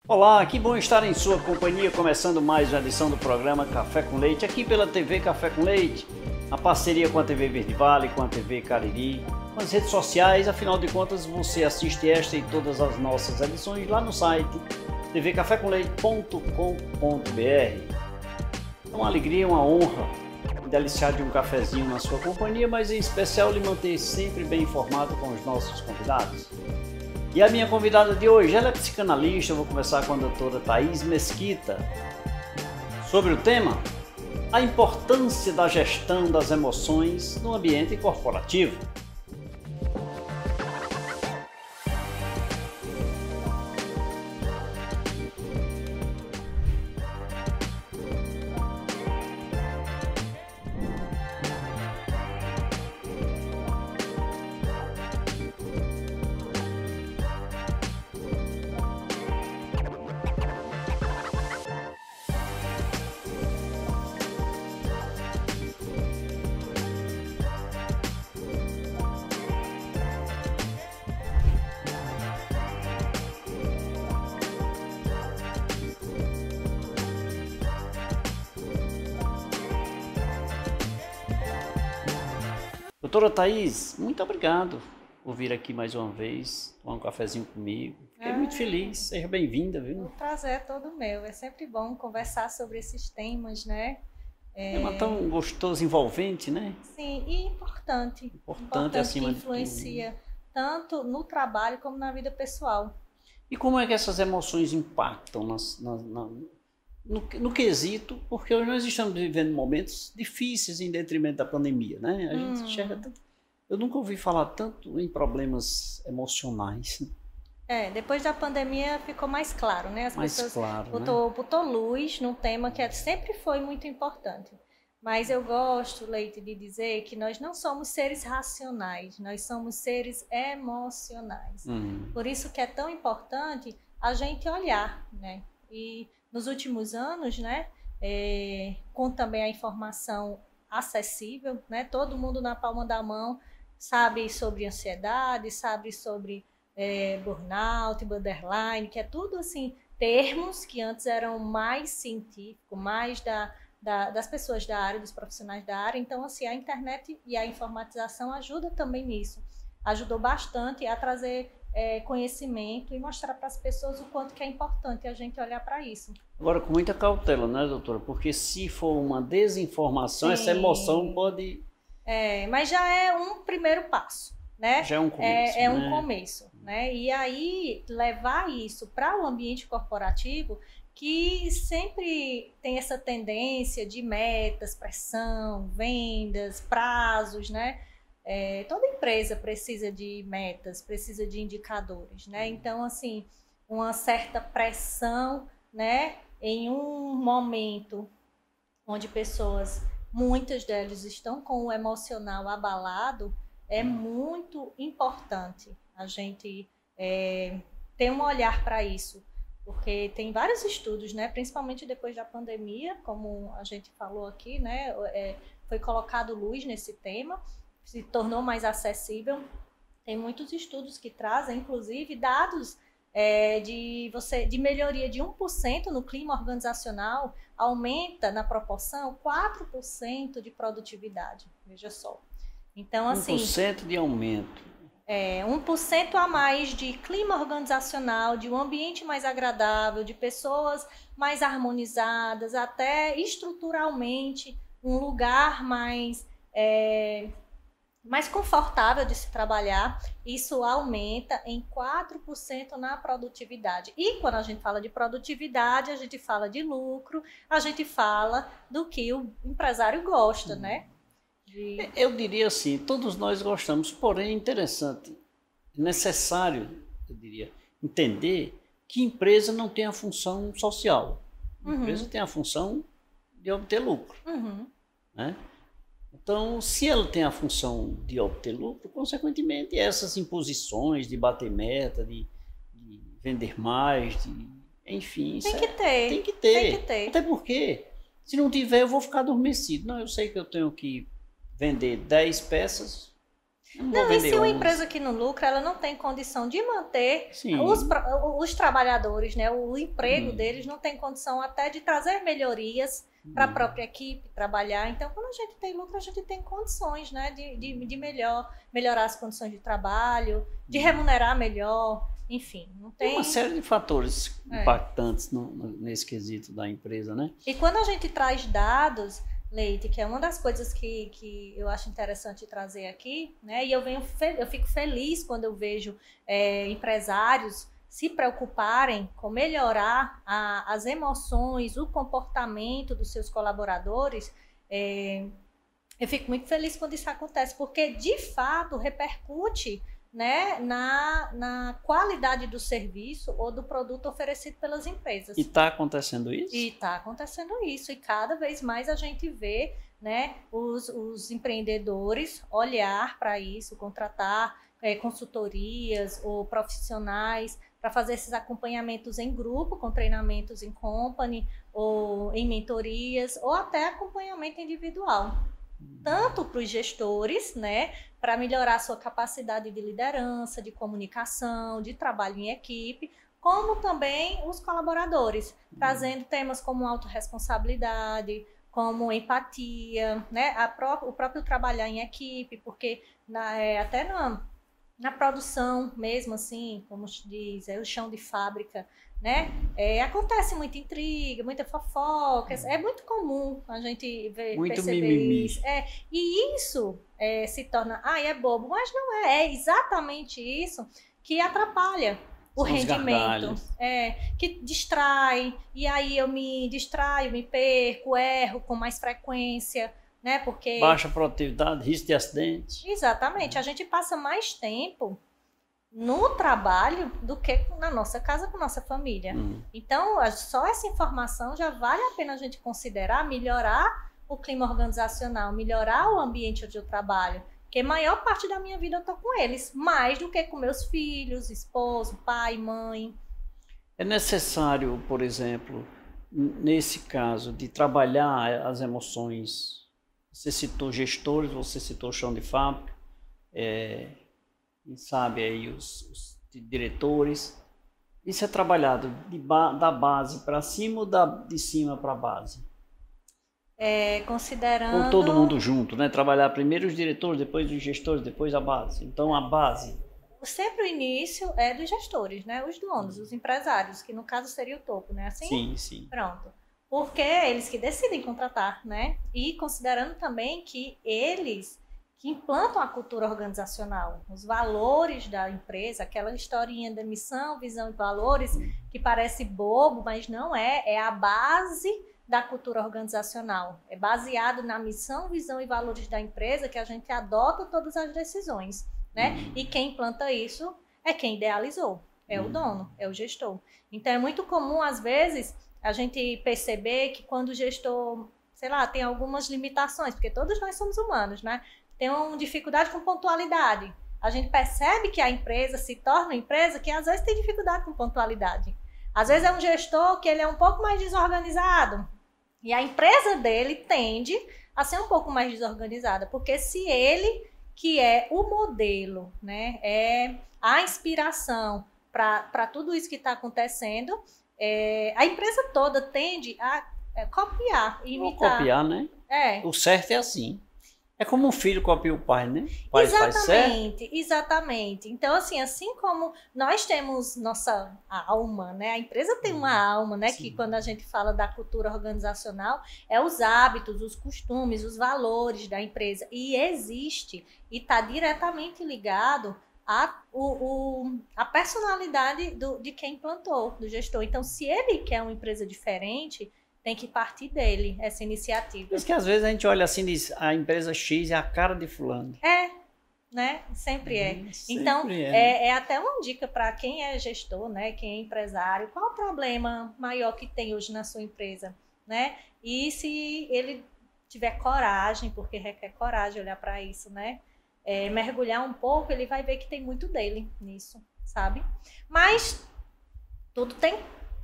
Olá, que bom estar em sua companhia, começando mais uma edição do programa Café com Leite, aqui pela TV Café com Leite, a parceria com a TV Verde Vale, com a TV Cariri, com as redes sociais. Afinal de contas, você assiste esta e todas as nossas edições lá no site tvcafécomleite.com.br. É uma alegria, uma honra deliciar de um cafezinho na sua companhia, mas em especial lhe manter sempre bem informado com os nossos convidados. E a minha convidada de hoje, ela é psicanalista. Eu vou começar com a doutora Thaís Mesquita sobre o tema: a importância da gestão das emoções no ambiente corporativo. Doutora Thaís, muito obrigado por vir aqui mais uma vez, tomar um cafezinho comigo. Fiquei muito feliz, seja bem-vinda, viu? O prazer é todo meu, é sempre bom conversar sobre esses temas, né? Tema tão gostoso, envolvente, né? Sim, e importante. Importante acima que de influencia tanto no trabalho como na vida pessoal. E como é que essas emoções impactam no quesito, porque hoje nós estamos vivendo momentos difíceis em detrimento da pandemia, né? A gente enxerga tanto. Eu nunca ouvi falar tanto em problemas emocionais. Depois da pandemia ficou mais claro, né? As pessoas claro, botou luz num tema que sempre foi muito importante. Mas eu gosto, Leite, de dizer que nós não somos seres racionais, nós somos seres emocionais. Por isso que é tão importante a gente olhar, né? E nos últimos anos, né, com também a informação acessível, né, todo mundo na palma da mão sabe sobre ansiedade, sabe sobre burnout, borderline, que é tudo assim, termos que antes eram mais científicos, mais das pessoas da área, dos profissionais da área. Então, assim, a internet e a informatização ajuda também nisso. Ajudou bastante a trazer conhecimento e mostrar para as pessoas o quanto que é importante a gente olhar para isso. Agora, com muita cautela, né, doutora? Porque se for uma desinformação, essa emoção pode... Mas já é um primeiro passo, né? Já é um começo, É um começo, né? E aí, levar isso para o ambiente corporativo, que sempre tem essa tendência de metas, pressão, vendas, prazos, né? Toda empresa precisa de metas, precisa de indicadores, né? Então, assim, uma certa pressão, né? Em um momento onde muitas delas estão com o emocional abalado, é muito importante a gente ter um olhar para isso, porque tem vários estudos, né? Principalmente depois da pandemia, como a gente falou aqui, né? Foi colocado luz nesse tema, se tornou mais acessível. Tem muitos estudos que trazem, inclusive, dados de melhoria de 1% no clima organizacional, aumenta na proporção 4% de produtividade. Veja só. Então, assim, 1% de aumento. 1% a mais de clima organizacional, de um ambiente mais agradável, de pessoas mais harmonizadas, até estruturalmente um lugar mais confortável de se trabalhar. Isso aumenta em 4% na produtividade. E quando a gente fala de produtividade, a gente fala de lucro, a gente fala do que o empresário gosta, né? Eu diria assim, todos nós gostamos, porém é interessante, necessário, eu diria, entender que empresa não tem a função social. A empresa tem a função de obter lucro, né? Então, se ela tem a função de obter lucro, consequentemente, essas imposições de bater meta, de vender mais, enfim... Tem que ter. Tem que ter. Até porque, se não tiver, eu vou ficar adormecido. Não, eu sei que eu tenho que vender 10 peças Não, e se uma empresa que não lucra, ela não tem condição de manter os trabalhadores, né? O emprego deles não tem condição até de trazer melhorias para a própria equipe trabalhar. Então, quando a gente tem lucro, a gente tem condições, né? De melhorar as condições de trabalho, de remunerar melhor, enfim. Não tem uma série de fatores impactantes nesse quesito da empresa, né? E quando a gente traz dados, Leite, que é uma das coisas que eu acho interessante trazer aqui, né? E eu fico feliz quando eu vejo empresários se preocuparem com melhorar as emoções, o comportamento dos seus colaboradores. Eu fico muito feliz quando isso acontece, porque de fato repercute, né, na qualidade do serviço ou do produto oferecido pelas empresas. E está acontecendo isso? E está acontecendo isso. E cada vez mais a gente vê, né, os empreendedores olhar para isso, contratar consultorias ou profissionais para fazer esses acompanhamentos em grupo, com treinamentos em company ou em mentorias, ou até acompanhamento individual. Tanto para os gestores, né, para melhorar a sua capacidade de liderança, de comunicação, de trabalho em equipe, como também os colaboradores, trazendo temas como autorresponsabilidade, como empatia, né, o próprio trabalhar em equipe, porque até na produção mesmo, assim, como se diz, o chão de fábrica, né? Acontece muita intriga, muita fofoca, é muito comum a gente perceber mimimi. Isso. E isso se torna, é bobo, mas não é exatamente isso que atrapalha o rendimento, que distrai, e aí eu me distraio, me perco, erro com mais frequência, né? Porque baixa produtividade, risco de acidente. Exatamente, a gente passa mais tempo no trabalho do que na nossa casa com nossa família. Então, só essa informação já vale a pena a gente considerar melhorar o clima organizacional, melhorar o ambiente onde eu trabalho, porque a maior parte da minha vida eu estou com eles, mais do que com meus filhos, esposo, pai, mãe. É necessário, por exemplo, nesse caso, de trabalhar as emoções. Você citou gestores, você citou chão de fábrica, quem sabe aí os diretores. Isso é trabalhado da base para cima ou de cima para a base? Considerando... Ou todo mundo junto, né? Trabalhar primeiro os diretores, depois os gestores, depois a base. Então a base... Sempre o início é dos gestores, né? Os donos, os empresários, que no caso seria o topo, né? Assim? Sim. Pronto. Porque é eles que decidem contratar, né? E considerando também que eles que implantam a cultura organizacional, os valores da empresa, aquela historinha da missão, visão e valores, que parece bobo, mas não é a base da cultura organizacional. É baseado na missão, visão e valores da empresa que a gente adota todas as decisões, né? E quem implanta isso é quem idealizou, é o dono, é o gestor. Então é muito comum, às vezes, a gente perceber que quando o gestor, sei lá, tem algumas limitações, porque todos nós somos humanos, né? Tem uma dificuldade com pontualidade. A gente percebe que a empresa se torna uma empresa que às vezes tem dificuldade com pontualidade. Às vezes é um gestor que ele é um pouco mais desorganizado e a empresa dele tende a ser um pouco mais desorganizada, porque se ele, que é o modelo, né, é a inspiração para tudo isso que está acontecendo, a empresa toda tende a copiar, imitar. Copiar, né? O certo é assim. É como um filho copia o pai, né? O pai faz certo. Exatamente. Então, assim como nós temos nossa alma, né? A empresa tem uma alma, né? Sim. Que quando a gente fala da cultura organizacional, é os hábitos, os costumes, os valores da empresa. E existe, e está diretamente ligado à personalidade de quem implantou, do gestor. Então, se ele quer uma empresa diferente, tem que partir dele, essa iniciativa. Por isso que às vezes a gente olha assim e diz, a empresa X é a cara de fulano. Né? Sempre é. Então, é até uma dica para quem é gestor, né? Quem é empresário, qual o problema maior que tem hoje na sua empresa, né? E se ele tiver coragem, porque requer coragem olhar para isso, né? Mergulhar um pouco, ele vai ver que tem muito dele nisso, sabe? Mas tudo tem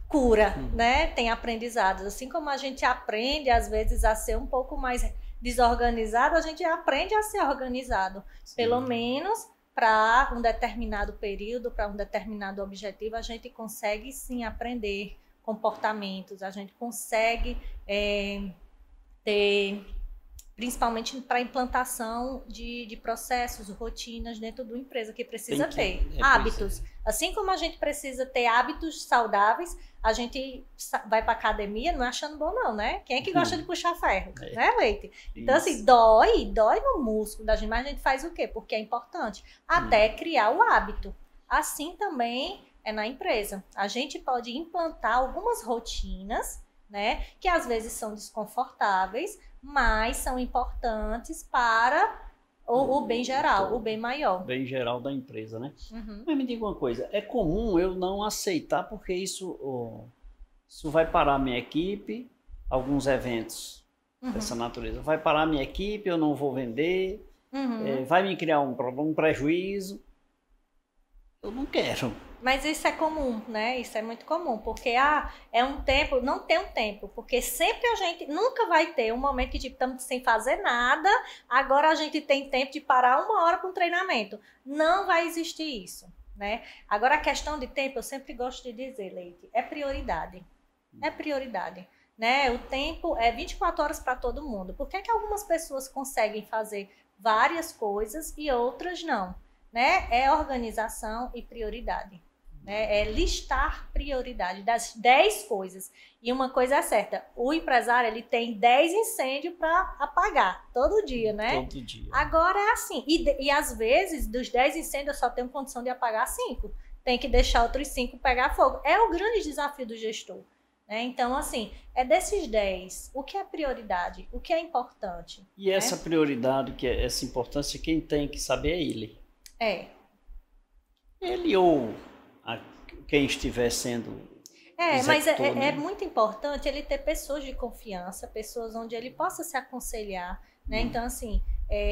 cura, né? Tem aprendizados. Assim como a gente aprende, às vezes, a ser um pouco mais desorganizado, a gente aprende a ser organizado. Sim. Pelo menos para um determinado período, para um determinado objetivo, a gente consegue sim aprender comportamentos, a gente consegue ter, principalmente para implantação de processos, rotinas dentro da empresa que precisa ter. Hábitos. Assim como a gente precisa ter hábitos saudáveis, a gente vai para academia não achando bom não, né? Quem é que gosta de puxar ferro? Né, Leite? Então, assim, dói no músculo da gente, mas a gente faz o quê? Porque é importante. Até criar o hábito. Assim também é na empresa. A gente pode implantar algumas rotinas, né? Que às vezes são desconfortáveis, mas são importantes para o bem geral, o bem maior. O bem geral da empresa, né? Mas me diga uma coisa, é comum eu não aceitar porque isso vai parar a minha equipe, alguns eventos dessa natureza. Vai parar a minha equipe, eu não vou vender, vai me criar um prejuízo. Eu não quero. Mas isso é comum, né? Isso é muito comum, porque é um tempo, não tem um tempo, porque sempre a gente nunca vai ter um momento que tipo, estamos sem fazer nada, agora a gente tem tempo de parar 1 hora para um treinamento. Não vai existir isso, né? Agora a questão de tempo, eu sempre gosto de dizer, Leite, é prioridade. É prioridade, né? O tempo é 24 horas para todo mundo. Por que é que algumas pessoas conseguem fazer várias coisas e outras não? Né? É organização e prioridade. Né? É listar prioridade das 10 coisas. E uma coisa é certa, o empresário ele tem 10 incêndios para apagar todo dia, né? Todo dia. Agora é assim, e às vezes dos 10 incêndios eu só tenho condição de apagar 5. Tem que deixar outros 5 pegar fogo. É o grande desafio do gestor. Né? Então, assim, é desses 10, o que é prioridade? O que é importante? E essa prioridade, essa importância, quem tem que saber é ele. Ele ou quem estiver sendo mas é muito importante ele ter pessoas de confiança, pessoas onde ele possa se aconselhar, né? Então, assim,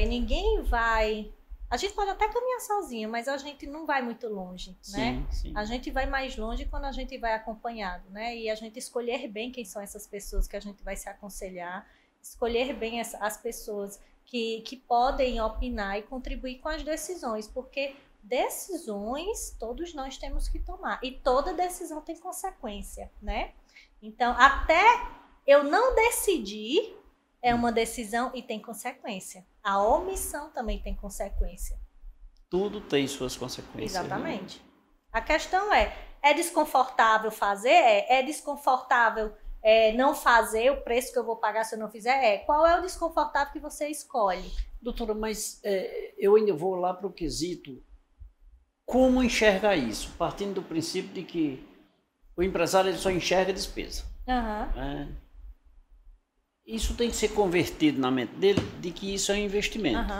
ninguém vai... A gente pode até caminhar sozinho, mas a gente não vai muito longe, né? Sim. A gente vai mais longe quando a gente vai acompanhado, né? E a gente escolher bem quem são essas pessoas que a gente vai se aconselhar, escolher bem as pessoas que podem opinar e contribuir com as decisões, porque decisões todos nós temos que tomar e toda decisão tem consequência, né? Então, até eu não decidir é uma decisão e tem consequência. A omissão também tem consequência. Tudo tem suas consequências. Exatamente. Né? A questão é desconfortável fazer? É desconfortável não fazer o preço que eu vou pagar se eu não fizer? Qual é o desconfortável que você escolhe? Doutora, mas eu ainda vou lá para o quesito como enxergar isso, partindo do princípio de que o empresário ele só enxerga despesa. Isso tem que ser convertido na mente dele de que isso é um investimento.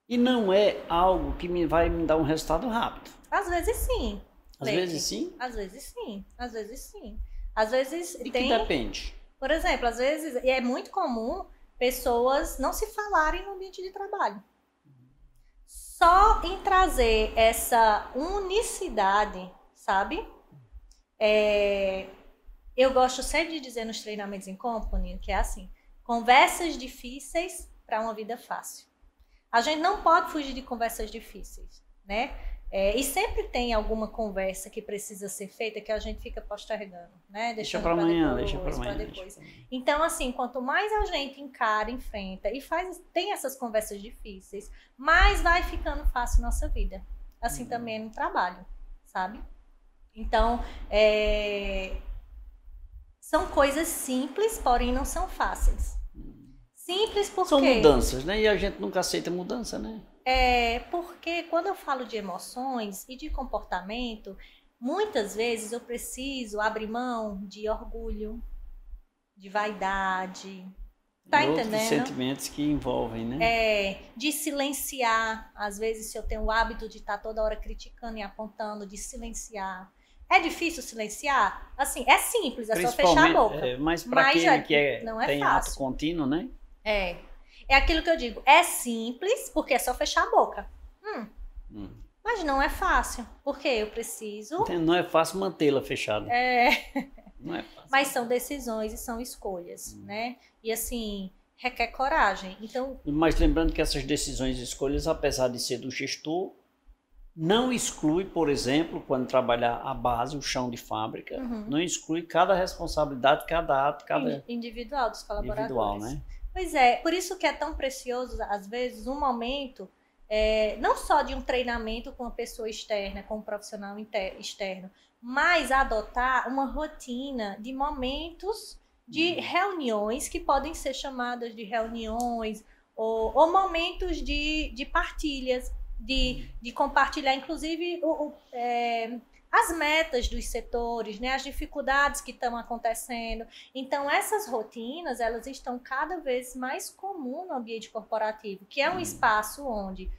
E não é algo que vai me dar um resultado rápido. Às vezes sim. Às vezes sim? Às vezes sim. Às vezes sim. Às vezes de que depende? Por exemplo, às vezes é muito comum pessoas não se falarem no ambiente de trabalho. Só em trazer essa unicidade, sabe? Eu gosto sempre de dizer nos treinamentos em company que é assim, conversas difíceis para uma vida fácil. A gente não pode fugir de conversas difíceis, né? E sempre tem alguma conversa que precisa ser feita que a gente fica postergando, né? Deixa para amanhã, deixa para amanhã. Então, assim, quanto mais a gente encara, enfrenta e tem essas conversas difíceis, mais vai ficando fácil nossa vida. Assim também no trabalho, sabe? Então, são coisas simples, porém não são fáceis. Simples porque... São mudanças, né? E a gente nunca aceita mudança, né? Porque quando eu falo de emoções e de comportamento, muitas vezes eu preciso abrir mão de orgulho, de vaidade, tá entendendo? Outros sentimentos que envolvem, né? De silenciar, às vezes se eu tenho o hábito de estar toda hora criticando e apontando, de silenciar. É difícil silenciar? Assim, é simples, é só fechar a boca. Mas para aquele que tem fácil. ato contínuo, né? É aquilo que eu digo, é simples porque é só fechar a boca. Mas não é fácil, porque eu preciso... Não é fácil mantê-la fechada. Não é fácil. Mas são decisões e são escolhas, né? E assim, requer coragem. Então, mas lembrando que essas decisões e escolhas, apesar de ser do gestor, não exclui, por exemplo, quando trabalhar a base, o chão de fábrica, não exclui cada responsabilidade, cada ato, cada individual dos colaboradores. Individual, né? Pois é, por isso que é tão precioso, às vezes, um momento, não só de um treinamento com uma pessoa externa, com um profissional externo, mas adotar uma rotina de momentos de reuniões, que podem ser chamadas de reuniões, ou momentos de partilhas, de compartilhar, inclusive, as metas dos setores, né, as dificuldades que estão acontecendo. Então, essas rotinas, elas estão cada vez mais comuns no ambiente corporativo, que é um espaço onde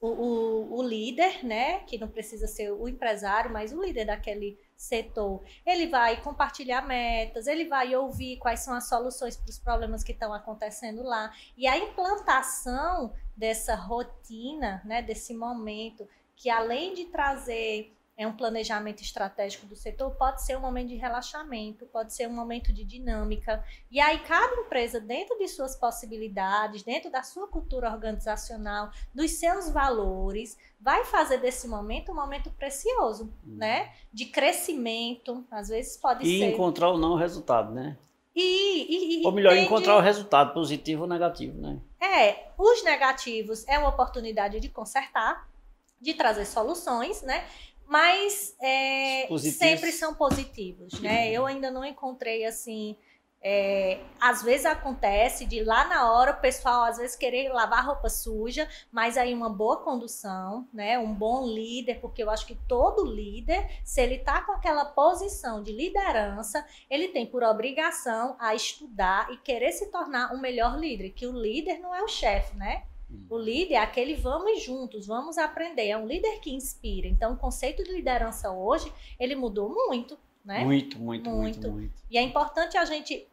o líder, né, que não precisa ser o empresário, mas o líder daquele setor, ele vai compartilhar metas, ele vai ouvir quais são as soluções para os problemas que estão acontecendo lá. E a implantação dessa rotina, né, desse momento, que além de trazer um planejamento estratégico do setor, pode ser um momento de relaxamento, pode ser um momento de dinâmica. E aí cada empresa, dentro de suas possibilidades, dentro da sua cultura organizacional, dos seus valores, vai fazer desse momento um momento precioso, né? De crescimento, às vezes pode ser... E encontrar ou não o resultado, né? Ou melhor, encontrar o resultado, positivo ou negativo, né? Os negativos é uma oportunidade de consertar, de trazer soluções, né? Mas sempre são positivos, né? Eu ainda não encontrei, assim... às vezes acontece de lá na hora o pessoal às vezes querer lavar roupa suja, mas aí uma boa condução, né? Um bom líder, porque eu acho que todo líder, se ele tá com aquela posição de liderança, ele tem por obrigação a estudar e querer se tornar um melhor líder, que o líder não é o chefe, né? O líder é aquele vamos juntos, vamos aprender, é um líder que inspira. Então o conceito de liderança hoje, ele mudou muito, né? Muito. E é importante a gente,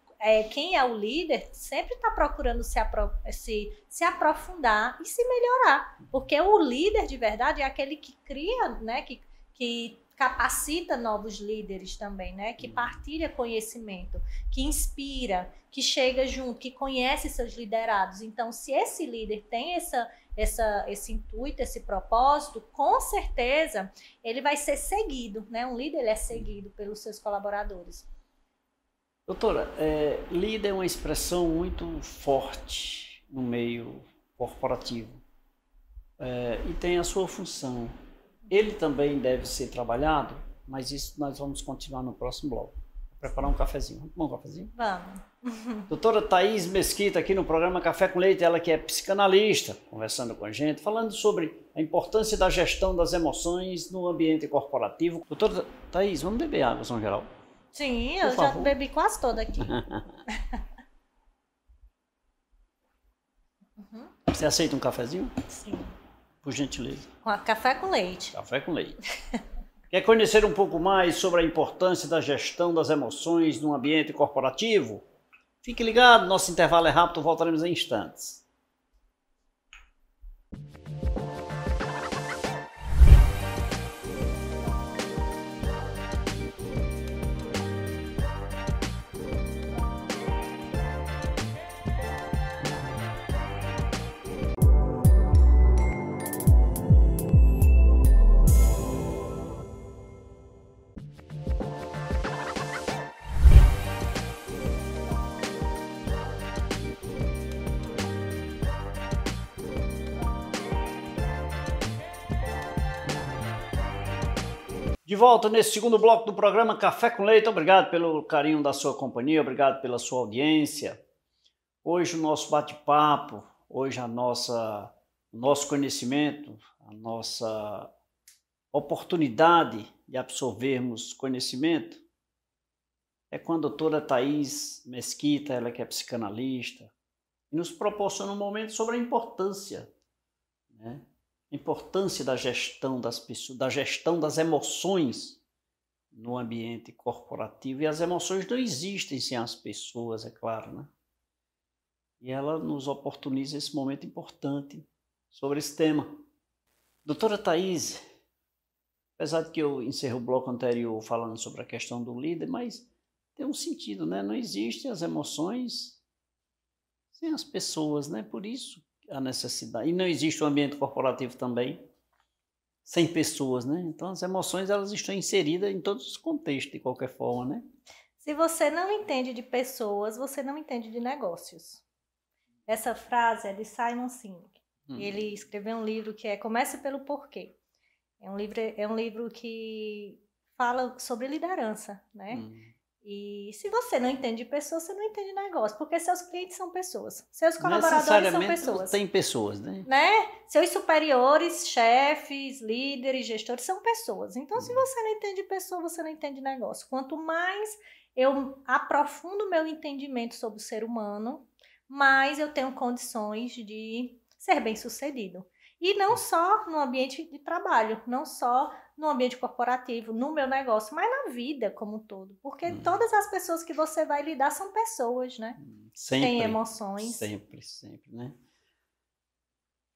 quem é o líder, sempre está procurando se aprofundar e se melhorar. Porque o líder de verdade é aquele que cria, né? Que capacita novos líderes também, né? Que partilha conhecimento, que inspira, que chega junto, que conhece seus liderados. Então, se esse líder tem esse intuito, esse propósito, com certeza ele vai ser seguido, né? Um líder ele é seguido pelos seus colaboradores. Doutora, líder é uma expressão muito forte no meio corporativo e tem a sua função. Ele também deve ser trabalhado, mas isso nós vamos continuar no próximo bloco. Vou preparar um cafezinho. Vamos tomar um cafezinho? Vamos. Doutora Thaís Mesquita, aqui no programa Café com Leite, ela que é psicanalista, conversando com a gente, falando sobre a importância da gestão das emoções no ambiente corporativo. Doutora Thaís, vamos beber água, São Geral? Sim, eu já bebi quase toda aqui. Você aceita um cafezinho? Sim. Por gentileza. Café com leite. Café com leite. Quer conhecer um pouco mais sobre a importância da gestão das emoções no ambiente corporativo? Fique ligado, nosso intervalo é rápido, voltaremos em instantes. De volta nesse segundo bloco do programa Café com Leite. Obrigado pelo carinho da sua companhia, obrigado pela sua audiência. Hoje o nosso bate-papo, hoje o nosso conhecimento, a nossa oportunidade de absorvermos conhecimento é com a doutora Thaís Mesquita, ela que é psicanalista, e nos proporciona um momento sobre a importância, né? A importância da gestão das pessoas, da gestão das emoções no ambiente corporativo. E as emoções não existem sem as pessoas, é claro, né? E ela nos oportuniza esse momento importante sobre esse tema. Doutora Thaís, apesar de que eu encerrei o bloco anterior falando sobre a questão do líder, mas tem um sentido, né? Não existem as emoções Sim, as pessoas, né? Por isso a necessidade. E não existe um ambiente corporativo também sem pessoas, né? Então as emoções elas estão inseridas em todos os contextos, de qualquer forma, né? Se você não entende de pessoas, você não entende de negócios. Essa frase é de Simon Sinek. Ele escreveu um livro que é Comece pelo Porquê. É um livro que fala sobre liderança, né? E se você não entende de pessoas, você não entende de negócio, porque seus clientes são pessoas, seus colaboradores são pessoas. Tem pessoas, né? Seus superiores, chefes, líderes, gestores são pessoas. Então, se você não entende de pessoa, você não entende de negócio. Quanto mais eu aprofundo meu entendimento sobre o ser humano, mais eu tenho condições de ser bem-sucedido. E não só no ambiente de trabalho, não só no ambiente corporativo, no meu negócio, mas na vida como um todo. Porque todas as pessoas que você vai lidar são pessoas, né? Sempre. Tem emoções. Sempre, né?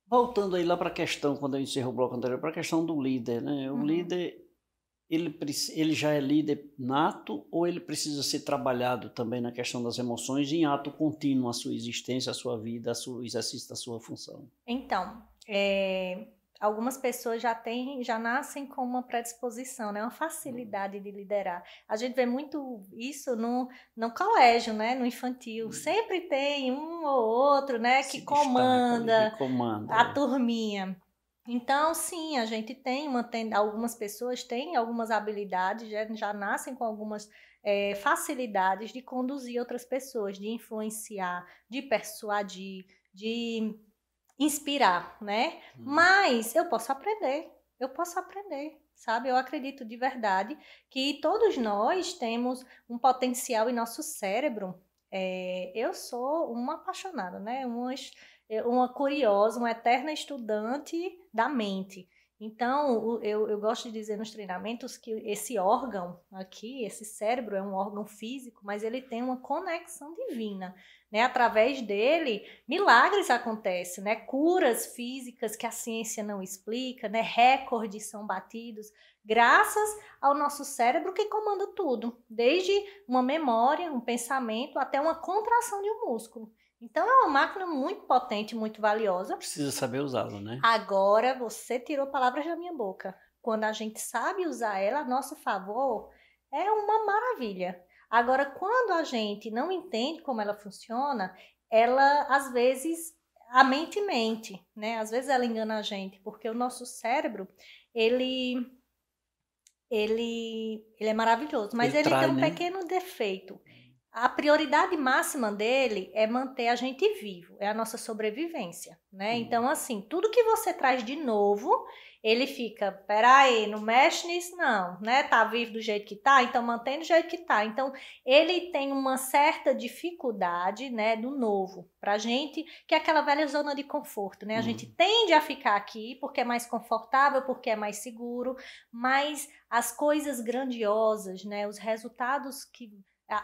Voltando aí lá para a questão, quando eu encerro o bloco anterior, para a questão do líder, né? O líder, ele já é líder nato ou ele precisa ser trabalhado também na questão das emoções em ato contínuo, a sua existência, a sua vida, o exercício da sua função? Então, algumas pessoas já nascem com uma predisposição, né? Uma facilidade de liderar. A gente vê muito isso no colégio, né? No infantil. Sempre tem um ou outro, né? Que comanda a turminha. Então, sim, a gente algumas pessoas têm algumas habilidades, já nascem com algumas facilidades de conduzir outras pessoas, de influenciar, de persuadir, de inspirar, né? Mas eu posso aprender, sabe? Eu acredito de verdade que todos nós temos um potencial em nosso cérebro. Eu sou uma apaixonada, né? Uma curiosa, uma eterna estudante da mente. Então, eu gosto de dizer nos treinamentos que esse órgão aqui, esse cérebro é um órgão físico, mas ele tem uma conexão divina, né? Através dele, milagres acontecem, né? Curas físicas que a ciência não explica, né? Recordes são batidos, graças ao nosso cérebro que comanda tudo, desde uma memória, um pensamento, até uma contração de um músculo. Então, é uma máquina muito potente, muito valiosa. Precisa saber usá-la, né? Agora, você tirou palavras da minha boca. Quando a gente sabe usar ela a nosso favor, é uma maravilha. Agora, quando a gente não entende como ela funciona, ela, às vezes, a mente mente, né? Às vezes ela engana a gente, porque o nosso cérebro, ele é maravilhoso, mas ele tem um pequeno defeito. A prioridade máxima dele é manter a gente vivo, é a nossa sobrevivência, né? Então, assim, tudo que você traz de novo, ele fica, peraí, não mexe nisso não, né? Tá vivo do jeito que tá, então mantém do jeito que tá. Então, ele tem uma certa dificuldade, né, do novo, pra gente, que é aquela velha zona de conforto, né? A gente tende a ficar aqui porque é mais confortável, porque é mais seguro, mas as coisas grandiosas, né, os resultados que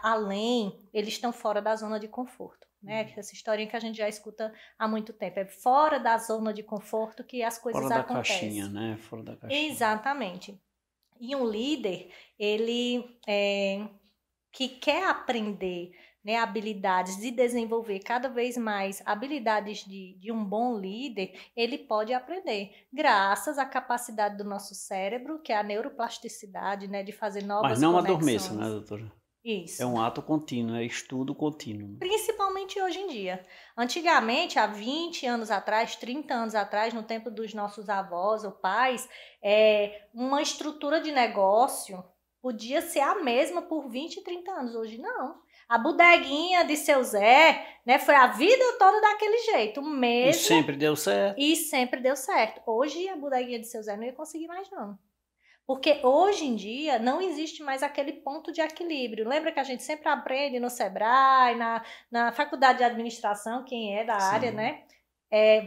além, eles estão fora da zona de conforto, né? Essa historinha que a gente já escuta há muito tempo. É fora da zona de conforto que as coisas acontecem. Fora da caixinha, né? Fora da caixinha. Exatamente. E um líder, ele que quer aprender, né, habilidades de desenvolver cada vez mais habilidades de um bom líder, ele pode aprender, graças à capacidade do nosso cérebro, que é a neuroplasticidade, né, de fazer novas conexões. Mas não adormeça, né, doutora? Isso. É um ato contínuo, é estudo contínuo. Principalmente hoje em dia. Antigamente, há 20 anos atrás, 30 anos atrás, no tempo dos nossos avós ou pais, uma estrutura de negócio podia ser a mesma por 20, 30 anos. Hoje não. A bodeguinha de seu Zé, né, foi a vida toda daquele jeito, mesmo. E sempre deu certo. E sempre deu certo. Hoje, a bodeguinha de seu Zé não ia conseguir mais, não. Porque hoje em dia não existe mais aquele ponto de equilíbrio. Lembra que a gente sempre aprende no Sebrae, na faculdade de administração, quem é da área, né?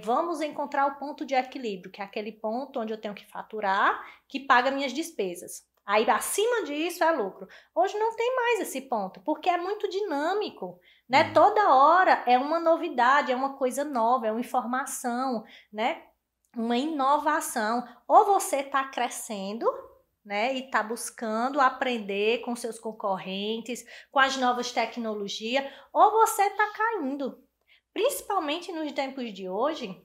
Vamos encontrar o ponto de equilíbrio, que é aquele ponto onde eu tenho que faturar, que paga minhas despesas. Aí, acima disso, é lucro. Hoje não tem mais esse ponto, porque é muito dinâmico, né? Toda hora é uma novidade, é uma coisa nova, é uma informação, né? Uma inovação. Ou você está crescendo, né, e está buscando aprender com seus concorrentes, com as novas tecnologias, ou você está caindo. principalmente nos tempos de hoje,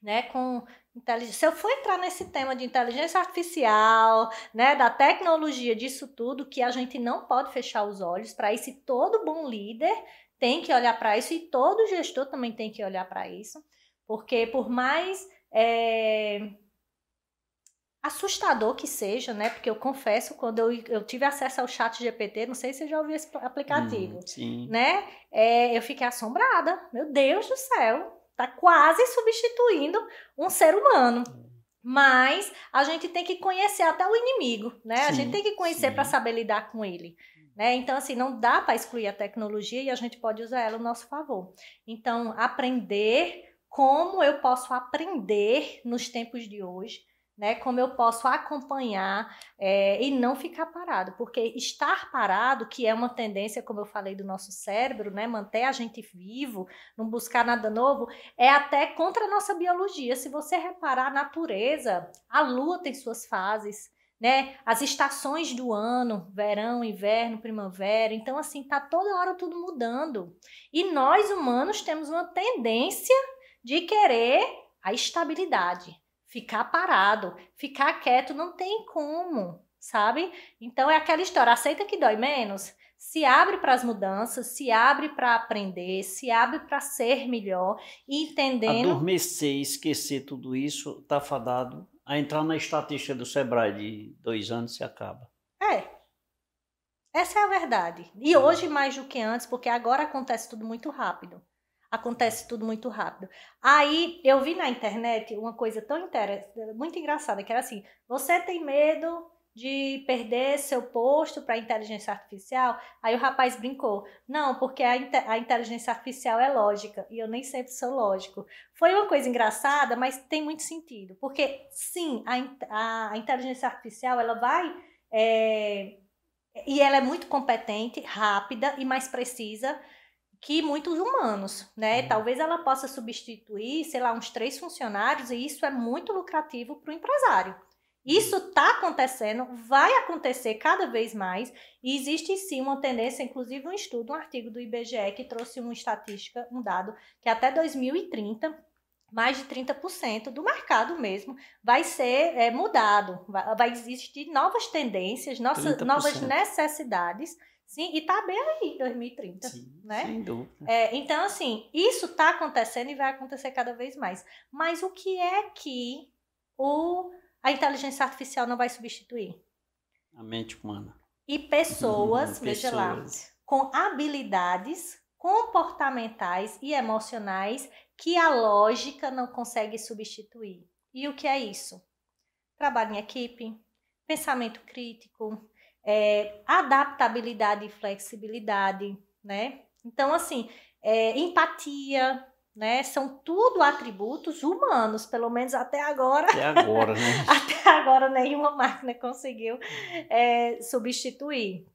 né, com inteligência. Se eu for entrar nesse tema de inteligência artificial, né, da tecnologia, disso tudo, que a gente não pode fechar os olhos para isso, e todo bom líder tem que olhar para isso, e todo gestor também tem que olhar para isso, porque por mais assustador que seja, né? Porque eu confesso, quando eu tive acesso ao ChatGPT, não sei se você já ouviu esse aplicativo, né? Eu fiquei assombrada. Meu Deus do céu, tá quase substituindo um ser humano. Mas a gente tem que conhecer até o inimigo, né? A gente tem que conhecer para saber lidar com ele. Né? Então, assim, não dá para excluir a tecnologia e a gente pode usar ela a nosso favor. Então, aprender como eu posso aprender nos tempos de hoje, né? Como eu posso acompanhar e não ficar parado, porque estar parado, que é uma tendência, como eu falei, do nosso cérebro, né? Manter a gente vivo, não buscar nada novo, é até contra a nossa biologia. Se você reparar, a natureza, a lua tem suas fases, né? As estações do ano, verão, inverno, primavera, então assim, tá toda hora tudo mudando. E nós humanos temos uma tendência de querer a estabilidade. Ficar parado, ficar quieto, não tem como, sabe? Então é aquela história, aceita que dói menos, se abre para as mudanças, se abre para aprender, se abre para ser melhor, entendendo... Adormecer, esquecer tudo isso, tá fadado a entrar na estatística do Sebrae de 2 anos se acaba. Essa é a verdade. E hoje mais do que antes, porque agora acontece tudo muito rápido. Aí eu vi na internet uma coisa tão interessante, muito engraçada, que era assim: você tem medo de perder seu posto para a inteligência artificial? Aí o rapaz brincou: não, porque a inteligência artificial é lógica, e eu nem sempre sou lógico. Foi uma coisa engraçada, mas tem muito sentido, porque sim, a inteligência artificial, ela vai... e ela é muito competente, rápida e mais precisa que muitos humanos, né? Talvez ela possa substituir, sei lá, uns 3 funcionários, e isso é muito lucrativo para o empresário. Isso está acontecendo, vai acontecer cada vez mais, e existe sim uma tendência, inclusive um estudo, um artigo do IBGE que trouxe uma estatística, um dado, que até 2030, mais de 30% do mercado mesmo vai ser mudado, vai existir novas tendências, novas necessidades. Sim, e tá bem aí, 2030, sim, né? Sem dúvida. Então, assim, isso tá acontecendo e vai acontecer cada vez mais. Mas o que é que a inteligência artificial não vai substituir? A mente humana. E pessoas, veja lá, com habilidades comportamentais e emocionais que a lógica não consegue substituir. E o que é isso? Trabalho em equipe, pensamento crítico, adaptabilidade e flexibilidade, né? Então, assim, empatia, né? São tudo atributos humanos, pelo menos até agora. Até agora, né? Até agora nenhuma máquina conseguiu substituir.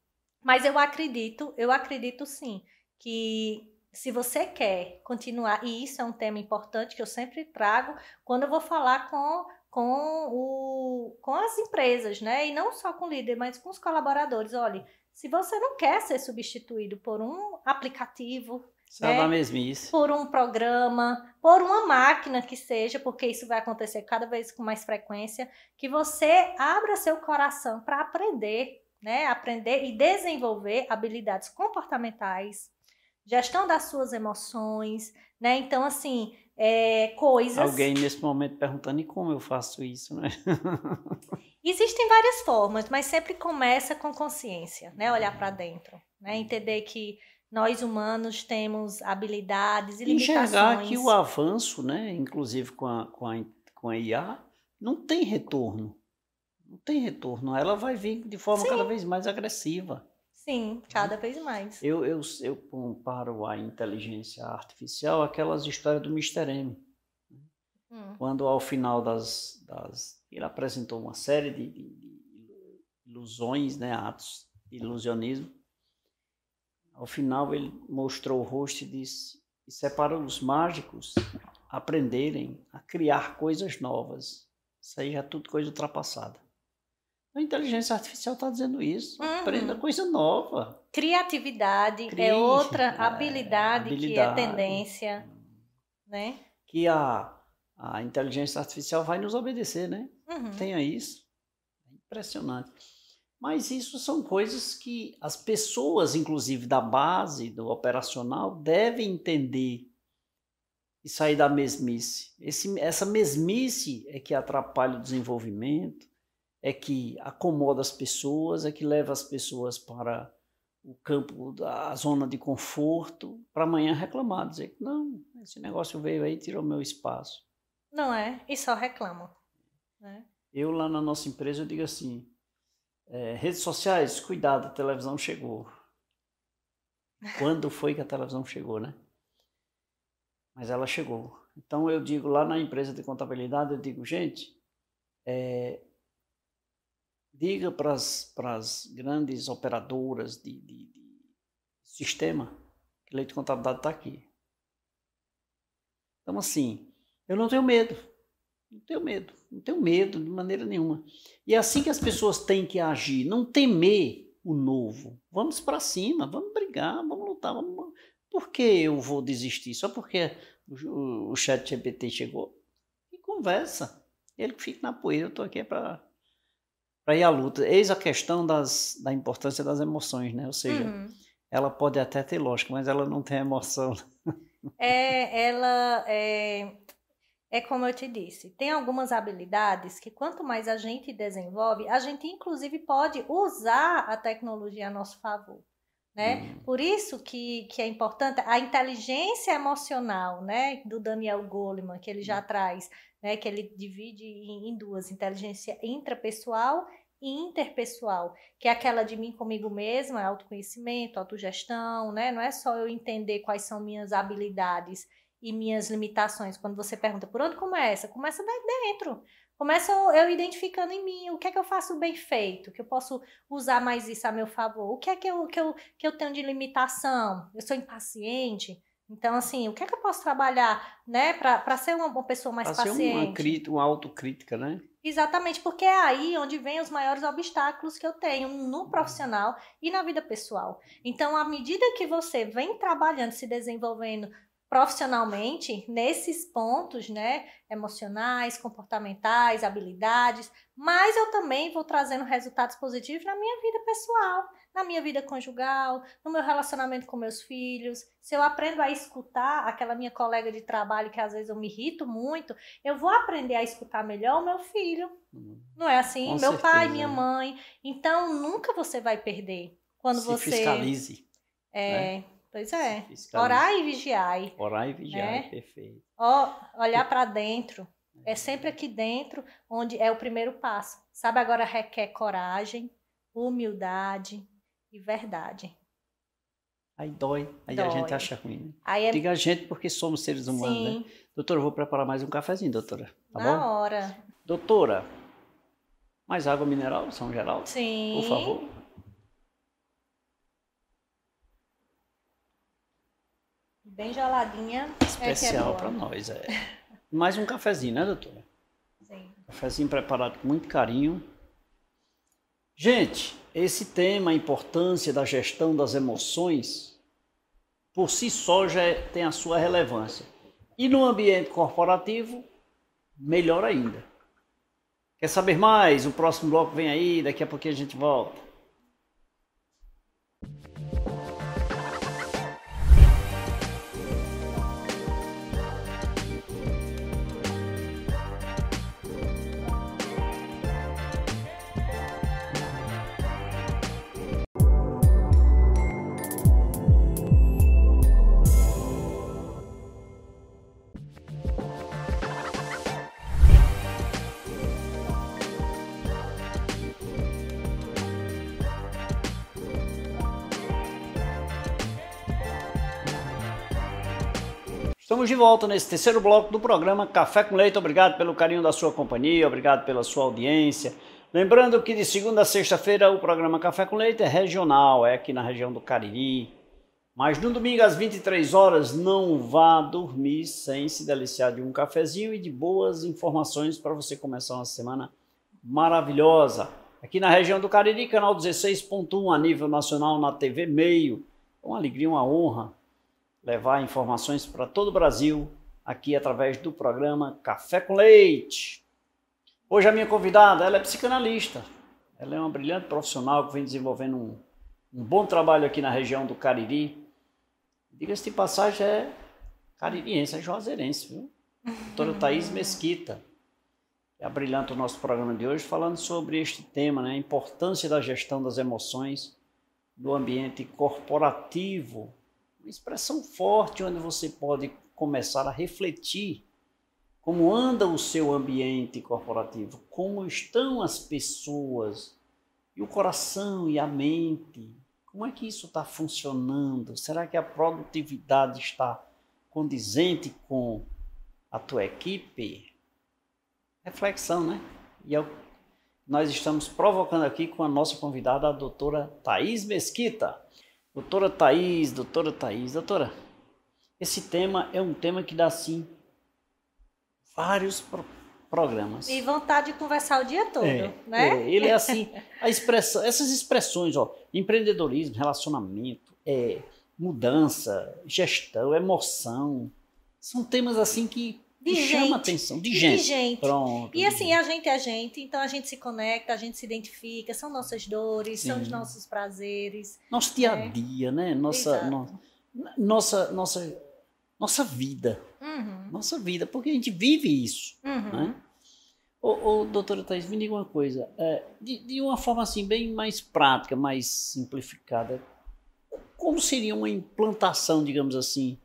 Mas eu acredito sim, que se você quer continuar, e isso é um tema importante que eu sempre trago quando eu vou falar com as empresas, né? E não só com o líder, mas com os colaboradores. Olha, se você não quer ser substituído por um aplicativo, da mesmice, por um programa, por uma máquina que seja, porque isso vai acontecer cada vez com mais frequência, que você abra seu coração para aprender, né? Aprender e desenvolver habilidades comportamentais, gestão das suas emoções, né? Então, assim, coisas... Alguém nesse momento perguntando, e como eu faço isso, né? Existem várias formas, mas sempre começa com consciência, né? Olhar para dentro, né? Entender que nós humanos temos habilidades e limitações. Enxergar que o avanço, né? Inclusive com a IA, não tem retorno. Não tem retorno. Ela vai vir de forma cada vez mais agressiva. Sim, cada vez mais. Eu comparo a inteligência artificial àquelas histórias do Mr. M. Quando ao final ele apresentou uma série de ilusões, né, atos de ilusionismo. Ao final ele mostrou o rosto e disse, isso é para os mágicos aprenderem a criar coisas novas. Isso aí já é tudo coisa ultrapassada. A inteligência artificial está dizendo isso. Aprenda coisa nova. Criatividade é outra habilidade que é tendência. né? Que a inteligência artificial vai nos obedecer, né? Tenha isso. Impressionante. Mas isso são coisas que as pessoas, inclusive da base, do operacional, devem entender e sair da mesmice. Essa mesmice é que atrapalha o desenvolvimento, é que acomoda as pessoas, é que leva as pessoas para o campo, da zona de conforto, para amanhã reclamar, dizer que não, esse negócio veio aí e tirou meu espaço. Não é? E só reclamam. Né? Eu lá na nossa empresa eu digo assim, redes sociais, cuidado, a televisão chegou. Quando foi que a televisão chegou, né? Mas ela chegou. Então eu digo lá na empresa de contabilidade, eu digo, gente, diga para as grandes operadoras de sistema que Leite Contabilidade está aqui. Então assim, eu não tenho medo. Não tenho medo de maneira nenhuma. E é assim que as pessoas têm que agir, não temer o novo. Vamos para cima, vamos brigar, vamos lutar. Por que eu vou desistir? Só porque o ChatGPT chegou? E conversa. Ele que fica na poeira, eu estou aqui para ir à luta. Eis a questão da importância das emoções, né? Ou seja, ela pode até ter lógica, mas ela não tem emoção. É como eu te disse, tem algumas habilidades que quanto mais a gente desenvolve, a gente inclusive pode usar a tecnologia a nosso favor, né? Por isso que é importante a inteligência emocional, né, do Daniel Goleman, que ele já traz, né, que ele divide em duas, inteligência intrapessoal e interpessoal, que é aquela de mim comigo mesma, autoconhecimento, autogestão, né? Não é só eu entender quais são minhas habilidades e minhas limitações. Quando você pergunta, por onde começa? Começa daí dentro. Começa eu identificando em mim o que é que eu faço bem feito, que eu posso usar mais isso a meu favor. O que é que eu tenho de limitação? Eu sou impaciente. Então, assim, o que é que eu posso trabalhar, né, para ser uma pessoa mais paciente? Para ser uma autocrítica, né? Exatamente, porque é aí onde vem os maiores obstáculos que eu tenho no profissional e na vida pessoal. Então, à medida que você vem trabalhando, se desenvolvendo profissionalmente, nesses pontos, né, emocionais, comportamentais, habilidades, mas eu também vou trazendo resultados positivos na minha vida pessoal, na minha vida conjugal, no meu relacionamento com meus filhos. Se eu aprendo a escutar aquela minha colega de trabalho que às vezes eu me irrito muito, eu vou aprender a escutar melhor o meu filho. Não é assim? Com meu certeza, pai, minha mãe. Então, nunca você vai perder quando você fiscalize. Né? Pois é. Orar e vigiar. Orar e vigiar, né? Perfeito. Olhar para dentro. É sempre aqui dentro onde é o primeiro passo. Sabe, agora requer coragem, humildade e verdade. Aí dói. Aí a gente acha ruim. Né? Diga a gente porque somos seres humanos, Sim. Né? Doutora, eu vou preparar mais um cafezinho, doutora. Tá bom? Na hora. Doutora, mais água mineral, São Geraldo? Sim. Por favor. Bem geladinha. Especial para nós, Mais um cafezinho, né, doutora? Sim. Cafezinho preparado com muito carinho. Gente, esse tema, a importância da gestão das emoções, por si só já tem a sua relevância. E no ambiente corporativo, melhor ainda. Quer saber mais? O próximo bloco vem aí, daqui a pouquinho a gente volta. Estamos de volta nesse terceiro bloco do programa Café com Leite. Obrigado pelo carinho da sua companhia, obrigado pela sua audiência. Lembrando que de segunda a sexta-feira o programa Café com Leite é regional, é aqui na região do Cariri. Mas no domingo às 23 horas não vá dormir sem se deliciar de um cafezinho e de boas informações para você começar uma semana maravilhosa. Aqui na região do Cariri, canal 16.1 a nível nacional na TV Meio. É uma alegria, uma honra levar informações para todo o Brasil aqui através do programa Café com Leite. Hoje a minha convidada, ela é psicanalista. Ela é uma brilhante profissional que vem desenvolvendo um bom trabalho aqui na região do Cariri. Diga-se de passagem, é caririense, é juazeirense, viu? Doutora Thaís Mesquita. É brilhante o nosso programa de hoje, falando sobre este tema, né? A importância da gestão das emoções no ambiente corporativo. Uma expressão forte onde você pode começar a refletir como anda o seu ambiente corporativo, como estão as pessoas, e o coração e a mente, como é que isso está funcionando? Será que a produtividade está condizente com a tua equipe? Reflexão, né? E nós estamos provocando aqui com a nossa convidada, a doutora Thaís Mesquita. Doutora, esse tema é um tema que dá, sim, vários programas. E vontade de conversar o dia todo, né? Ele é assim, essas expressões, ó, empreendedorismo, relacionamento, mudança, gestão, emoção, são temas assim que chama atenção, de gente. Pronto, e assim, a gente é gente, então a gente se conecta, a gente se identifica, são nossas dores, sim, são os nossos prazeres. Nosso dia a dia, né? Nossa vida. Uhum. Nossa vida, porque a gente vive isso. Uhum. Né? Doutora Thaís, me diga uma coisa, de uma forma assim, bem mais prática, mais simplificada, como seria uma implantação, digamos assim,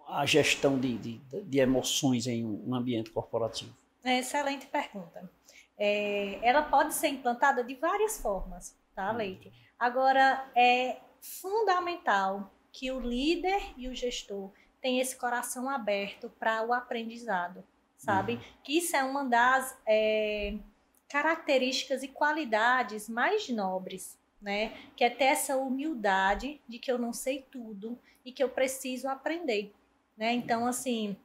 a gestão de emoções em um ambiente corporativo? Excelente pergunta. Ela pode ser implantada de várias formas, tá, Leite? Agora, é fundamental que o líder e o gestor tenham esse coração aberto para o aprendizado, sabe? Que isso é uma das características e qualidades mais nobres, né? Que é ter essa humildade de que eu não sei tudo e que eu preciso aprender. Né? Então, assim,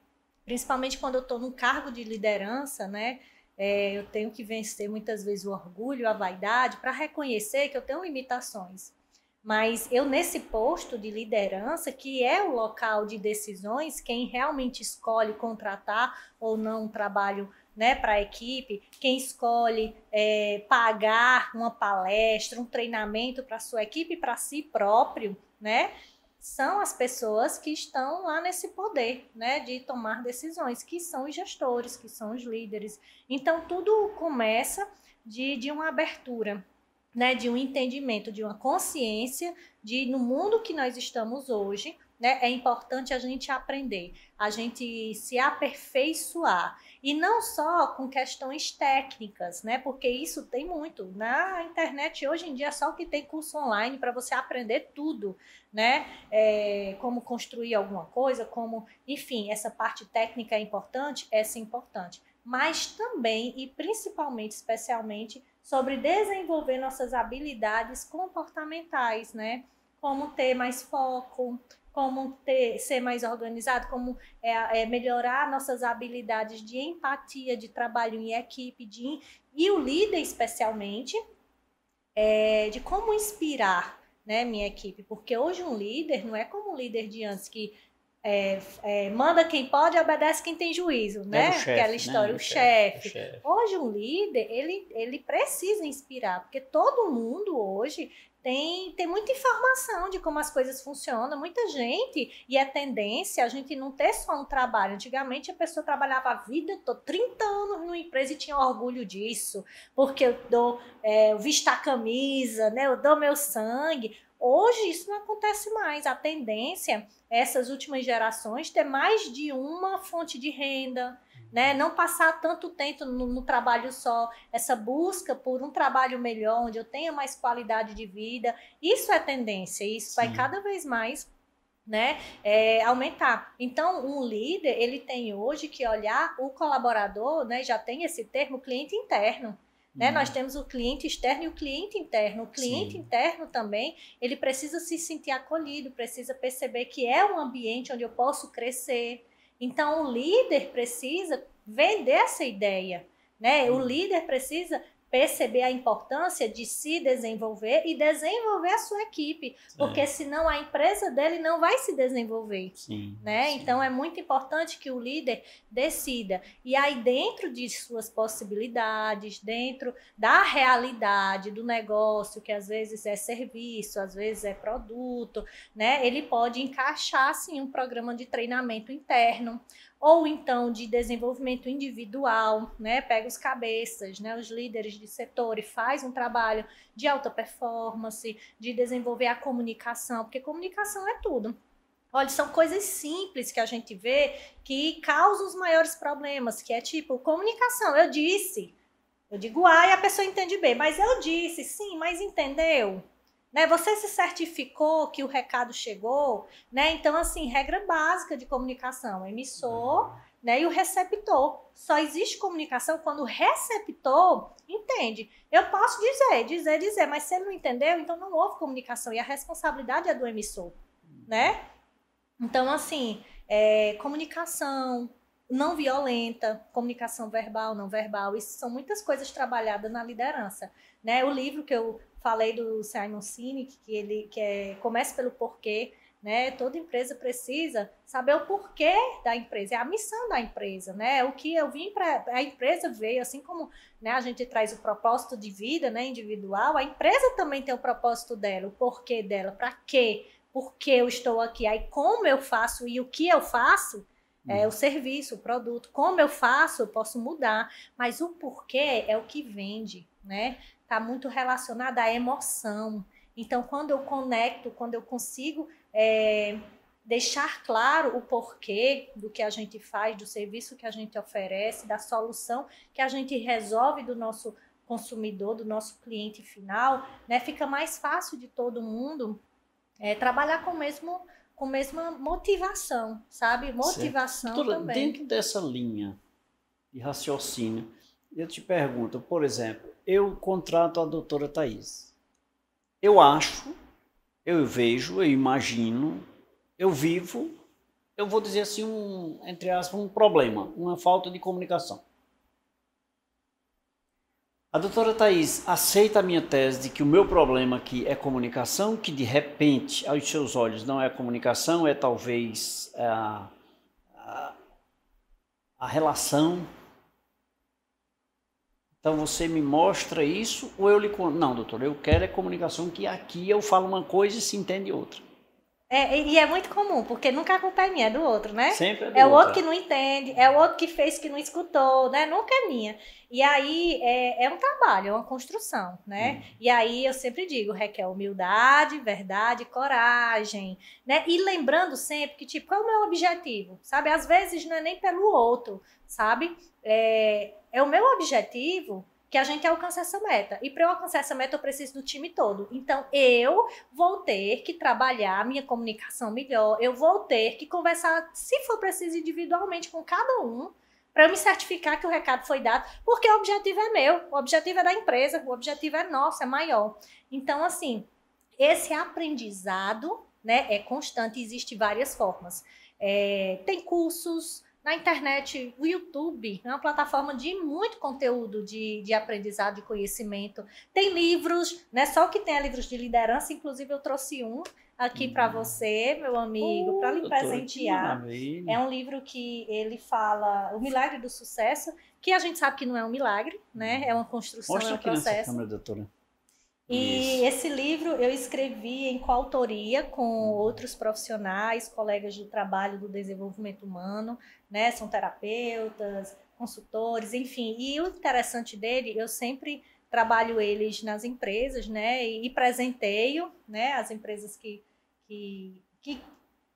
principalmente quando eu estou num cargo de liderança, né, eu tenho que vencer muitas vezes o orgulho, a vaidade, para reconhecer que eu tenho limitações. Mas eu, nesse posto de liderança, que é o local de decisões, quem realmente escolhe contratar ou não um trabalho, né, para a equipe, quem escolhe pagar uma palestra, um treinamento para a sua equipe, para si próprio, né, são as pessoas que estão lá nesse poder, né, de tomar decisões, que são os gestores, que são os líderes. Então, tudo começa de uma abertura, né, de um entendimento, de uma consciência de, no mundo que nós estamos hoje, né, é importante a gente aprender, a gente se aperfeiçoar. E não só com questões técnicas, né? Porque isso tem muito. Na internet, hoje em dia, é só que tem curso online para você aprender tudo, né? Como construir alguma coisa, enfim, essa parte técnica é importante, essa é importante. Mas também, e principalmente, especialmente, sobre desenvolver nossas habilidades comportamentais, né? Como ter mais foco, como ser mais organizado, como melhorar nossas habilidades de empatia, de trabalho em equipe, e o líder especialmente, de como inspirar, né, minha equipe, porque hoje um líder não é como o líder de antes, que manda quem pode e obedece quem tem juízo, né? Chefe, aquela história, né? o chefe. Hoje um líder, ele precisa inspirar, porque todo mundo hoje tem muita informação de como as coisas funcionam, muita gente, e é tendência a gente não ter só um trabalho. Antigamente a pessoa trabalhava a vida toda, 30 anos numa empresa e tinha orgulho disso, porque eu visto a camisa, né? Eu dou meu sangue. Hoje isso não acontece mais. A tendência é essas últimas gerações ter mais de uma fonte de renda, né? Não passar tanto tempo no trabalho só, essa busca por um trabalho melhor, onde eu tenha mais qualidade de vida. Isso é tendência, isso vai cada vez mais, né, aumentar. Então, um líder, ele tem hoje que olhar o colaborador, né, já tem esse termo, cliente interno. Né? Nós temos o cliente externo e o cliente interno. O cliente interno também, ele precisa se sentir acolhido, precisa perceber que é um ambiente onde eu posso crescer. Então, o líder precisa vender essa ideia, né? O líder precisa perceber a importância de se desenvolver e desenvolver a sua equipe, porque senão a empresa dele não vai se desenvolver, né? Sim. Então é muito importante que o líder decida. E aí dentro de suas possibilidades, dentro da realidade do negócio, que às vezes é serviço, às vezes é produto, né? Ele pode encaixar assim um programa de treinamento interno, ou então de desenvolvimento individual, né? Pega os cabeças, né? Os líderes de setor e faz um trabalho de alta performance, de desenvolver a comunicação, porque comunicação é tudo. Olha, são coisas simples que a gente vê que causam os maiores problemas, que é tipo, comunicação, eu disse, eu digo A e a pessoa entende B, mas eu disse, sim, mas entendeu? Né? Você se certificou que o recado chegou, né? Então, assim, regra básica de comunicação, emissor, né? E o receptor. Só existe comunicação quando o receptor entende. Eu posso dizer, mas se ele não entendeu, então não houve comunicação. E a responsabilidade é do emissor, né? Então, assim, comunicação não violenta, comunicação verbal, não verbal, isso são muitas coisas trabalhadas na liderança, né? O livro que eu falei do Simon Sinek, Comece pelo Porquê, né? Toda empresa precisa saber o porquê da empresa, é a missão da empresa, né? O que eu vim para a empresa veio, assim como, né, a gente traz o propósito de vida, né, individual, a empresa também tem o propósito dela, o porquê dela, para quê? Por que eu estou aqui? Aí como eu faço e o que eu faço, o serviço, o produto, como eu faço, eu posso mudar, mas o porquê é o que vende, né? Está muito relacionado à emoção. Então, quando eu conecto, quando eu consigo deixar claro o porquê do que a gente faz, do serviço que a gente oferece, da solução que a gente resolve do nosso consumidor, do nosso cliente final, né? Fica mais fácil de todo mundo trabalhar com a mesma motivação, sabe? Motivação também. Dentro dessa linha de raciocínio, eu te pergunto, por exemplo, eu contrato a doutora Thaís. Eu acho, eu vejo, eu imagino, eu vivo, eu vou dizer assim, entre aspas, um problema, uma falta de comunicação. A doutora Thaís aceita a minha tese de que o meu problema aqui é comunicação, que de repente, aos seus olhos, não é comunicação, é talvez a relação. Então você me mostra isso ou eu lhe... Não, doutora, eu quero é comunicação, que aqui eu falo uma coisa e se entende outra. E é muito comum, porque nunca a culpa é minha, é do outro, né? Sempre é do outro. É o outro que não entende, é o outro que fez que não escutou, né? Nunca é minha. E aí é um trabalho, é uma construção, né? E aí eu sempre digo, requer humildade, verdade, coragem, né? E lembrando sempre que, tipo, qual é o meu objetivo, sabe? Às vezes não é nem pelo outro, sabe? É o meu objetivo que a gente alcance essa meta. E para eu alcançar essa meta, eu preciso do time todo. Então, eu vou ter que trabalhar a minha comunicação melhor, eu vou ter que conversar, se for preciso, individualmente com cada um, para eu me certificar que o recado foi dado, porque o objetivo é meu, o objetivo é da empresa, o objetivo é nosso, é maior. Então, assim, esse aprendizado, né, é constante, existe várias formas. Tem cursos na internet, o YouTube é uma plataforma de muito conteúdo de aprendizado, de conhecimento. Tem livros, né? Só que tem livros de liderança, inclusive eu trouxe um aqui para você, meu amigo, para lhe presentear. É um livro que ele fala o milagre do sucesso, que a gente sabe que não é um milagre, né? É uma construção, Mostra é um processo. Nessa câmera, doutora. E esse livro eu escrevi em coautoria com outros profissionais, colegas do trabalho do desenvolvimento humano, né? São terapeutas, consultores, enfim. E o interessante dele, eu sempre trabalho eles nas empresas, né? E presenteio, né? As empresas que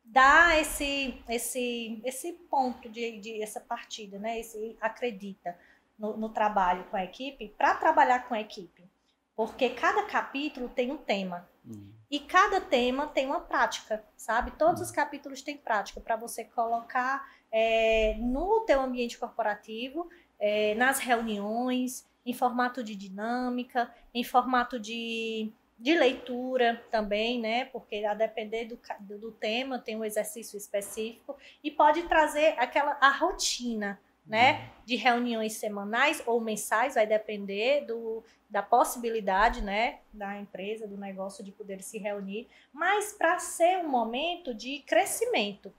dá esse ponto de essa partida, né? Esse acredita no trabalho com a equipe, para trabalhar com a equipe. Porque cada capítulo tem um tema. E cada tema tem uma prática, sabe? Todos os capítulos têm prática para você colocar no teu ambiente corporativo, nas reuniões, em formato de dinâmica, em formato de leitura também, né? Porque a depender do tema tem um exercício específico e pode trazer a rotina, né? De reuniões semanais ou mensais, vai depender da possibilidade, né? Da empresa, do negócio de poder se reunir, mas para ser um momento de crescimento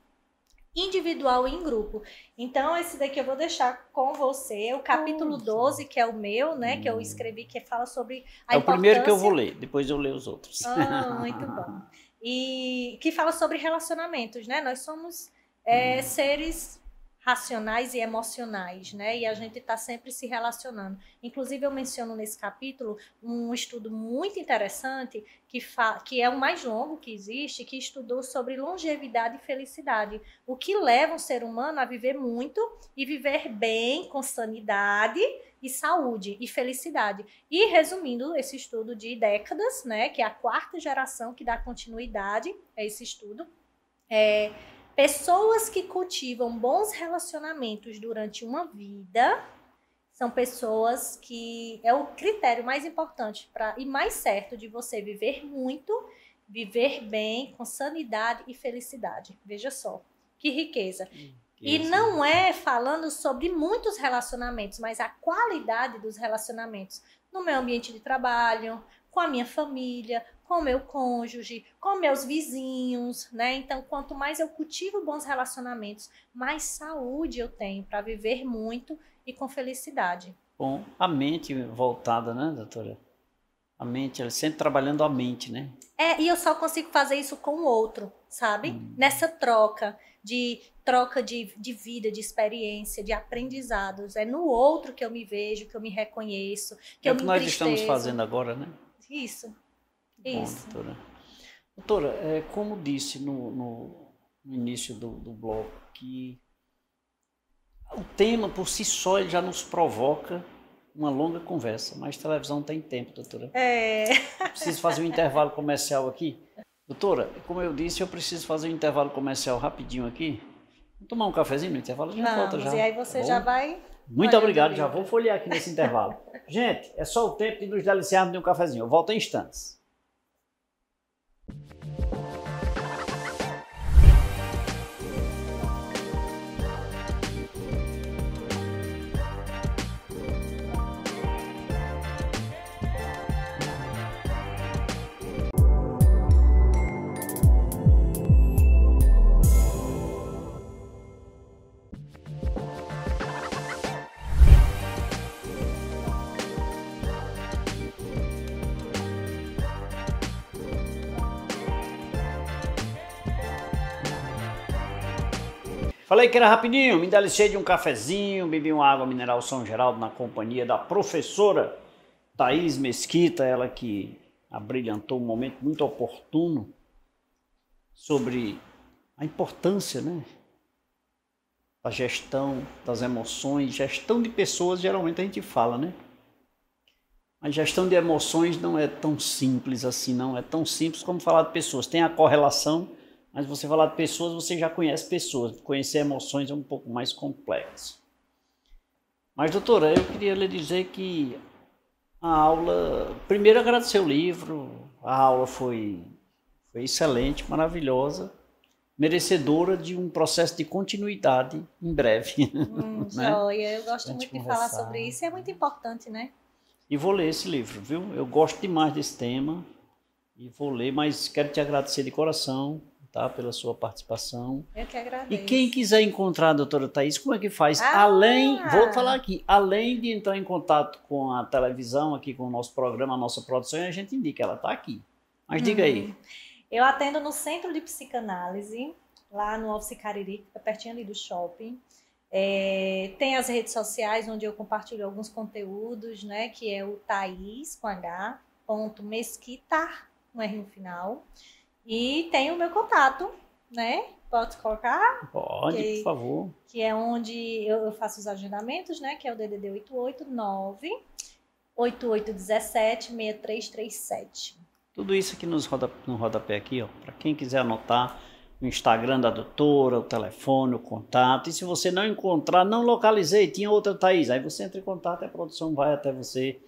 individual e em grupo. Então, esse daqui eu vou deixar com você, o capítulo 12, que é o meu, né? Que eu escrevi, que fala sobre a importância... É o primeiro que eu vou ler, depois eu leio os outros. Muito bom. E que fala sobre relacionamentos, né? Nós somos seres racionais e emocionais, né? E a gente está sempre se relacionando. Inclusive, eu menciono nesse capítulo um estudo muito interessante, que é o mais longo que existe, que estudou sobre longevidade e felicidade. O que leva um ser humano a viver muito e viver bem, com sanidade e saúde e felicidade. E resumindo esse estudo de décadas, né? Que é a 4ª geração que dá continuidade a esse estudo. Pessoas que cultivam bons relacionamentos durante uma vida são pessoas que é o critério mais importante e mais certo de você viver muito, viver bem, com sanidade e felicidade. Veja só, que riqueza. E não é falando sobre muitos relacionamentos, mas a qualidade dos relacionamentos no meu ambiente de trabalho, com a minha família, com o meu cônjuge, com meus vizinhos, né? Então, quanto mais eu cultivo bons relacionamentos, mais saúde eu tenho para viver muito e com felicidade. Bom, a mente voltada, né, doutora? A mente, ela sempre trabalhando a mente, né? E eu só consigo fazer isso com o outro, sabe? Nessa troca de vida, de experiência, de aprendizados. É no outro que eu me vejo, que eu me reconheço, que eu me entristeço. É o que nós estamos fazendo agora, né? Isso. Bom, doutora. Doutora, como disse no início do bloco, que o tema por si só ele já nos provoca uma longa conversa, mas televisão tem tempo, doutora. Preciso fazer um intervalo comercial aqui. Doutora, como eu disse, eu preciso fazer um intervalo comercial rapidinho aqui. Vamos tomar um cafezinho no intervalo? A gente volta já. E aí você já vai... Muito obrigado, já vou folhear aqui nesse intervalo. Gente, é só o tempo de nos deliciarmos de um cafezinho. Eu volto em instantes. Falei que era rapidinho, me deliciei de um cafezinho, bebi uma água mineral São Geraldo na companhia da professora Thaís Mesquita, ela que abrilhantou um momento muito oportuno sobre a importância, né, da gestão das emoções, gestão de pessoas, geralmente a gente fala, né? A gestão de emoções não é tão simples assim, não é tão simples como falar de pessoas. Tem a correlação, mas você falar de pessoas, você já conhece pessoas. Conhecer emoções é um pouco mais complexo. Mas, doutora, eu queria lhe dizer que a aula... Primeiro, agradecer o livro. A aula foi excelente, maravilhosa, merecedora de um processo de continuidade em breve. Né? Joia, eu gosto muito de falar sobre isso. É muito importante, né? E vou ler esse livro, viu? Eu gosto demais desse tema e vou ler, mas quero te agradecer de coração, tá, pela sua participação. Eu que agradeço. E quem quiser encontrar a doutora Thaís, como é que faz? Vou falar aqui, além de entrar em contato com a televisão, aqui com o nosso programa, a nossa produção, a gente indica, ela está aqui. Mas diga aí. Eu atendo no Centro de Psicanálise, lá no Office Cariri, que fica pertinho ali do shopping. Tem as redes sociais, onde eu compartilho alguns conteúdos, né, que é o Thaís, com H, .mesquita, no R no final. E tem o meu contato, né? Pode colocar? Pode, por favor. Que é onde eu faço os agendamentos, né? Que é o DDD 889-8817-6337. Tudo isso aqui no rodapé aqui, ó. Para quem quiser anotar, o Instagram da doutora, o telefone, o contato. E se você não encontrar, não localizei, tinha outra Thaís. Aí você entra em contato e a produção vai até você,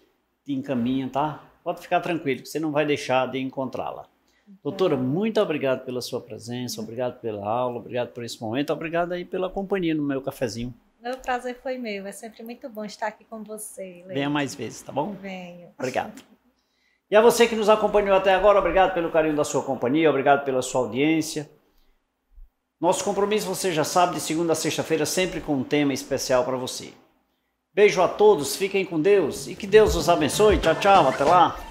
te encaminha, tá? Pode ficar tranquilo, que você não vai deixar de encontrá-la. Doutora, muito obrigado pela sua presença, obrigado pela aula, obrigado por esse momento, obrigado aí pela companhia no meu cafezinho. O prazer foi meu. É sempre muito bom estar aqui com você, Leandro. Venha mais vezes, tá bom? Venho. Obrigado. E a você que nos acompanhou até agora, obrigado pelo carinho da sua companhia, obrigado pela sua audiência. Nosso compromisso, você já sabe, de segunda a sexta-feira, sempre com um tema especial para você. Beijo a todos, fiquem com Deus e que Deus os abençoe. Tchau, tchau, até lá.